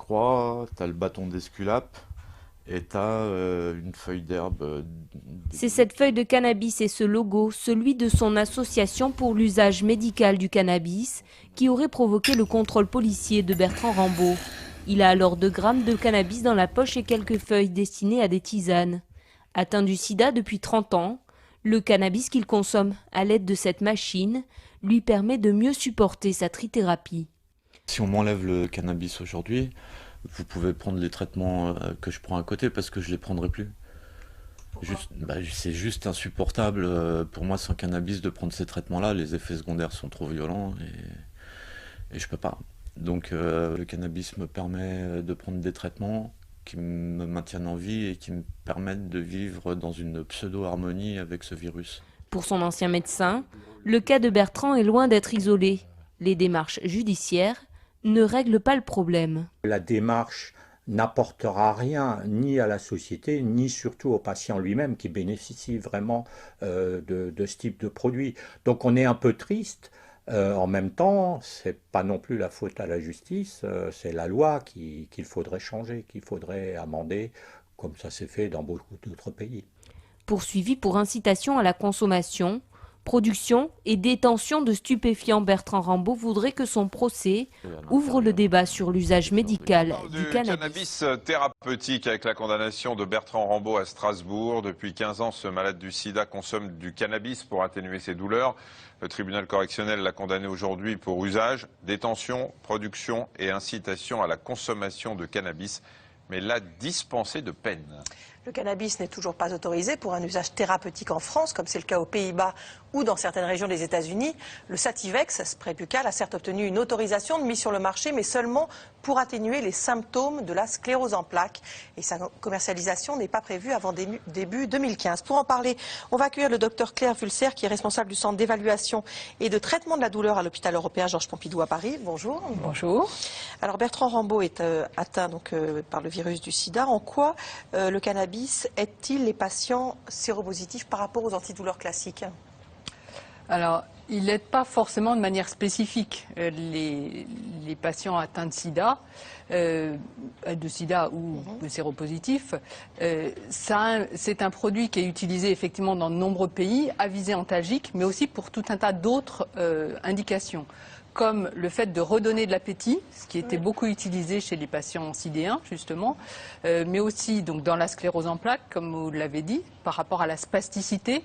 croix, tu as le bâton d'Esculape et tu as une feuille d'herbe. C'est cette feuille de cannabis et ce logo, celui de son association pour l'usage médical du cannabis, qui aurait provoqué le contrôle policier de Bertrand Rambaud. Il a alors 2 grammes de cannabis dans la poche et quelques feuilles destinées à des tisanes. Atteint du sida depuis 30 ans, le cannabis qu'il consomme à l'aide de cette machine lui permet de mieux supporter sa trithérapie. Si on m'enlève le cannabis aujourd'hui, vous pouvez prendre les traitements que je prends à côté parce que je les prendrai plus. C'est juste insupportable pour moi sans cannabis de prendre ces traitements-là. Les effets secondaires sont trop violents et je peux pas. Donc le cannabis me permet de prendre des traitements qui me maintiennent en vie et qui me permettent de vivre dans une pseudo-harmonie avec ce virus. Pour son ancien médecin, le cas de Bertrand est loin d'être isolé. Les démarches judiciaires ne règlent pas le problème. La démarche n'apportera rien ni à la société, ni surtout au patient lui-même qui bénéficie vraiment de ce type de produit. Donc on est un peu triste. En même temps, c'est pas non plus la faute à la justice, c'est la loi qu'il faudrait changer, qu'il faudrait amender, comme ça s'est fait dans beaucoup d'autres pays. Poursuivi pour incitation à la consommation, production et détention de stupéfiants, Bertrand Rambaud voudrait que son procès ouvre le débat sur l'usage médical du cannabis. Thérapeutique avec la condamnation de Bertrand Rambaud à Strasbourg. Depuis 15 ans, ce malade du sida consomme du cannabis pour atténuer ses douleurs. Le tribunal correctionnel l'a condamné aujourd'hui pour usage, détention, production et incitation à la consommation de cannabis, mais l'a dispensé de peine. Le cannabis n'est toujours pas autorisé pour un usage thérapeutique en France, comme c'est le cas aux Pays-Bas ou dans certaines régions des États-Unis. Le Sativex, spray buccal, a certes obtenu une autorisation de mise sur le marché, mais seulement pour atténuer les symptômes de la sclérose en plaques. Et sa commercialisation n'est pas prévue avant début 2015. Pour en parler, on va accueillir le docteur Claire Vulser, qui est responsable du centre d'évaluation et de traitement de la douleur à l'hôpital européen Georges Pompidou à Paris. Bonjour. Bonjour. Alors Bertrand Rambaud est atteint par le virus du sida. En quoi le cannabis aide-t-il les patients séropositifs par rapport aux antidouleurs classiques ? Alors, il n'aide pas forcément de manière spécifique les patients atteints de sida, ou de séropositifs. C'est un produit qui est utilisé effectivement dans de nombreux pays, à visée antalgique, mais aussi pour tout un tas d'autres indications, comme le fait de redonner de l'appétit, ce qui était beaucoup utilisé chez les patients sidéens, justement, mais aussi donc, dans la sclérose en plaques, comme vous l'avez dit, par rapport à la spasticité.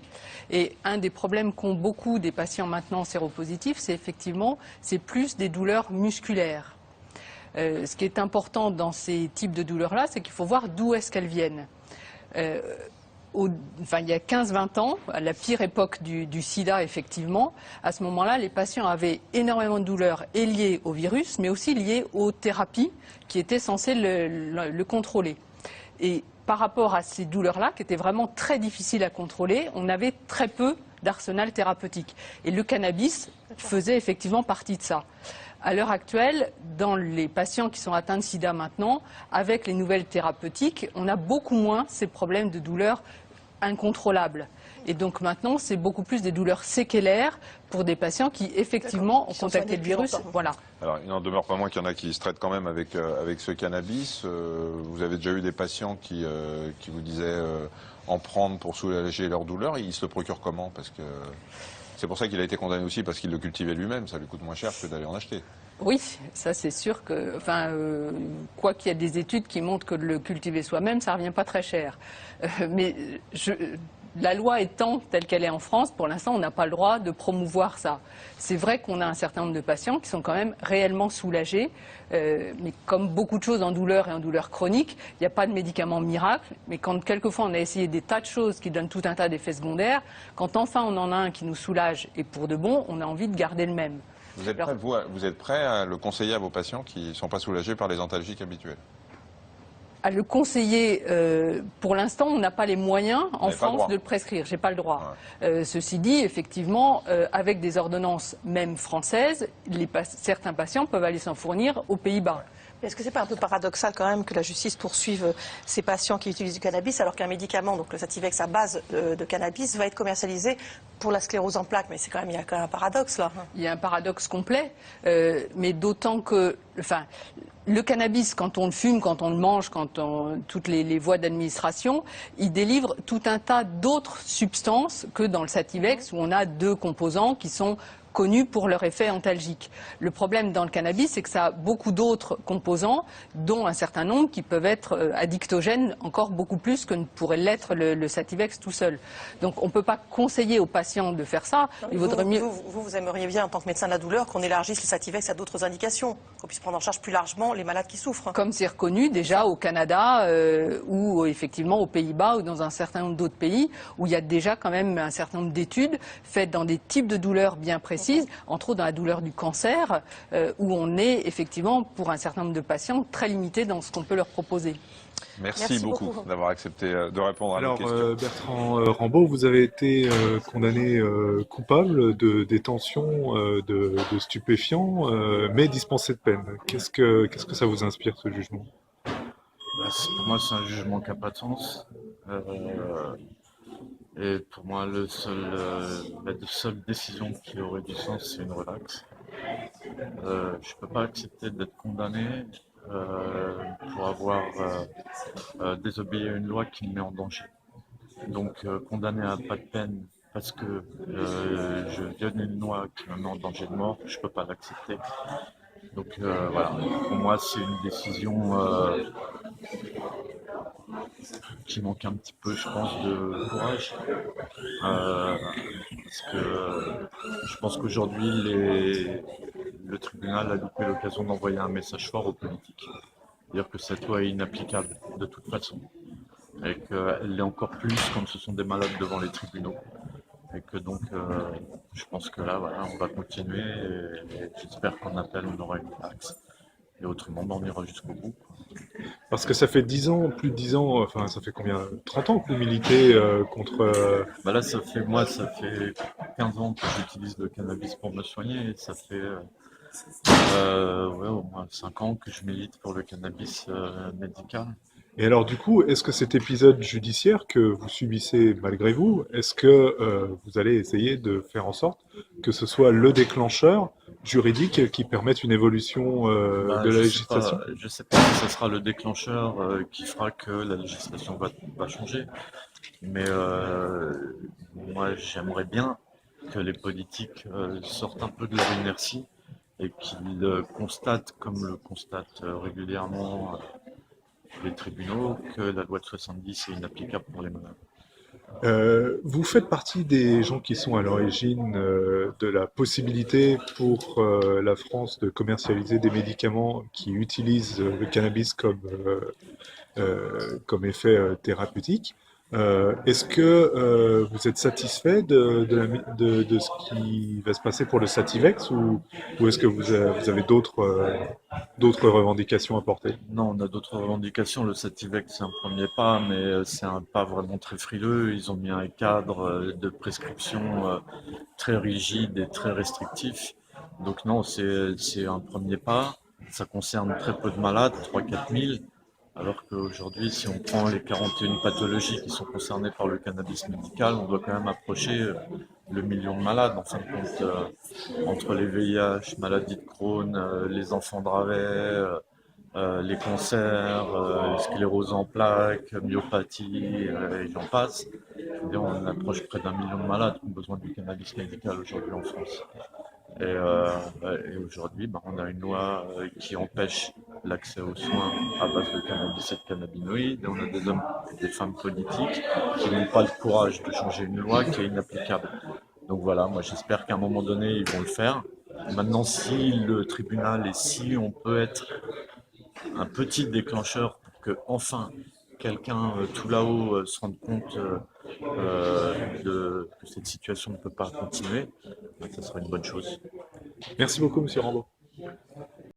Et un des problèmes qu'ont beaucoup des patients maintenant séropositifs, c'est effectivement, c'est plus des douleurs musculaires. Ce qui est important dans ces types de douleurs-là, c'est qu'il faut voir d'où est-ce qu'elles viennent. Il y a 15-20 ans, à la pire époque du sida, effectivement, à ce moment-là, les patients avaient énormément de douleurs et liées au virus, mais aussi liées aux thérapies qui étaient censées le contrôler. Et par rapport à ces douleurs-là, qui étaient vraiment très difficiles à contrôler, on avait très peu d'arsenal thérapeutique. Et le cannabis faisait effectivement partie de ça. À l'heure actuelle, dans les patients qui sont atteints de sida maintenant, avec les nouvelles thérapeutiques, on a beaucoup moins ces problèmes de douleurs incontrôlables. Et donc maintenant, c'est beaucoup plus des douleurs séquelaires pour des patients qui effectivement ont contacté le virus. Voilà. Alors, il n'en demeure pas moins qu'il y en a qui se traitent quand même avec ce cannabis. Vous avez déjà eu des patients qui vous disaient en prendre pour soulager leurs douleurs. Ils se le procurent comment? Parce que c'est pour ça qu'il a été condamné aussi, parce qu'il le cultivait lui-même. Ça lui coûte moins cher que d'aller en acheter. Oui, ça c'est sûr que, quoi qu'il y ait des études qui montrent que de le cultiver soi-même, ça ne revient pas très cher. La loi étant telle qu'elle est en France, pour l'instant, on n'a pas le droit de promouvoir ça. C'est vrai qu'on a un certain nombre de patients qui sont quand même réellement soulagés, mais comme beaucoup de choses en douleur et en douleur chronique, il n'y a pas de médicament miracle, mais quand quelquefois on a essayé des tas de choses qui donnent tout un tas d'effets secondaires, quand enfin on en a un qui nous soulage et pour de bon, on a envie de garder le même. Vous êtes prêt à le conseiller à vos patients qui ne sont pas soulagés par les antalgiques habituels? À le conseiller, pour l'instant, on n'a pas les moyens en France de le prescrire. J'ai pas le droit. Ouais. Ceci dit, effectivement, avec des ordonnances même françaises, certains patients peuvent aller s'en fournir aux Pays-Bas. Mais est-ce que c'est pas un peu paradoxal quand même que la justice poursuive ces patients qui utilisent du cannabis alors qu'un médicament, donc le Sativex à base de cannabis, va être commercialisé pour la sclérose en plaques? Mais il y a quand même un paradoxe là. Il y a un paradoxe complet, mais d'autant que, enfin, le cannabis, quand on le fume, quand on le mange, toutes les voies d'administration, il délivre tout un tas d'autres substances que dans le Sativex où on a 2 composants qui sont connus pour leur effet antalgique. Le problème dans le cannabis, c'est que ça a beaucoup d'autres composants, dont un certain nombre qui peuvent être addictogènes, encore beaucoup plus que ne pourrait l'être le Sativex tout seul. Donc on ne peut pas conseiller aux patients de faire ça. Il vaudrait mieux... Vous aimeriez bien, en tant que médecin de la douleur, qu'on élargisse le Sativex à d'autres indications, qu'on puisse prendre en charge plus largement les malades qui souffrent. Comme c'est reconnu déjà au Canada ou effectivement aux Pays-Bas ou dans un certain nombre d'autres pays où il y a déjà quand même un certain nombre d'études faites dans des types de douleurs bien précises, entre autres dans la douleur du cancer, où on est effectivement pour un certain nombre de patients très limité dans ce qu'on peut leur proposer. Merci beaucoup d'avoir accepté de répondre à nos questions. Alors, Bertrand Rambaud, vous avez été condamné coupable de détention de stupéfiants, mais dispensé de peine. Qu'est-ce que ça vous inspire, ce jugement? Pour moi, c'est un jugement qui n'a pas de sens. Et pour moi, la seule décision qui aurait du sens, c'est une relaxe. Je ne peux pas accepter d'être condamné pour avoir désobéi à une loi qui me met en danger. Donc, condamné à pas de peine parce que je viole une loi qui me met en danger de mort, je ne peux pas l'accepter. Donc voilà, pour moi, c'est une décision qui manque un petit peu, je pense, de courage. Parce que je pense qu'aujourd'hui, le tribunal a loupé l'occasion d'envoyer un message fort aux politiques. C'est-à-dire que cette loi est inapplicable de toute façon. Et qu'elle l'est encore plus quand ce sont des malades devant les tribunaux. Et que donc, je pense que là, voilà, on va continuer et j'espère qu'en appel, on aura une taxe. Et autrement, on ira jusqu'au bout. Parce que ça fait 10 ans, plus de 10 ans, enfin ça fait combien? 30 ans que vous militez contre... Bah là, ça fait 15 ans que j'utilise le cannabis pour me soigner. Et ça fait au moins 5 ans que je milite pour le cannabis médical. Et alors du coup, est-ce que cet épisode judiciaire que vous subissez malgré vous, est-ce que vous allez essayer de faire en sorte que ce soit le déclencheur juridique qui permette une évolution de la législation? Je ne sais pas si ce sera le déclencheur qui fera que la législation va changer. Mais moi, j'aimerais bien que les politiques sortent un peu de leur inertie et qu'ils constatent, comme le constatent régulièrement les tribunaux, que la loi de 70 est inapplicable pour les malades. Vous faites partie des gens qui sont à l'origine de la possibilité pour la France de commercialiser des médicaments qui utilisent le cannabis comme effet thérapeutique. Est-ce que vous êtes satisfait de ce qui va se passer pour le Sativex ou est-ce que vous avez d'autres revendications à porter? Non, on a d'autres revendications. Le Sativex, c'est un premier pas, mais c'est un pas vraiment très frileux. Ils ont mis un cadre de prescription très rigide et très restrictif. Donc non, c'est un premier pas. Ça concerne très peu de malades, 3-4 000. Alors qu'aujourd'hui, si on prend les 41 pathologies qui sont concernées par le cannabis médical, on doit quand même approcher le million de malades. En fin de compte, entre les VIH, maladies de Crohn, les enfants Dravet, les cancers, sclérose en plaques, myopathie, et j'en passe. On approche près d'1 million de malades qui ont besoin du cannabis médical aujourd'hui en France. Et aujourd'hui, on a une loi qui empêche l'accès aux soins à base de cannabis et de cannabinoïdes. Et on a des hommes et des femmes politiques qui n'ont pas le courage de changer une loi qui est inapplicable. Donc voilà, moi j'espère qu'à un moment donné, ils vont le faire. Maintenant, si le tribunal et si on peut être un petit déclencheur pour que enfin quelqu'un tout là-haut se rende compte que cette situation ne peut pas continuer, ça serait une bonne chose. Merci beaucoup, Monsieur Rambaud.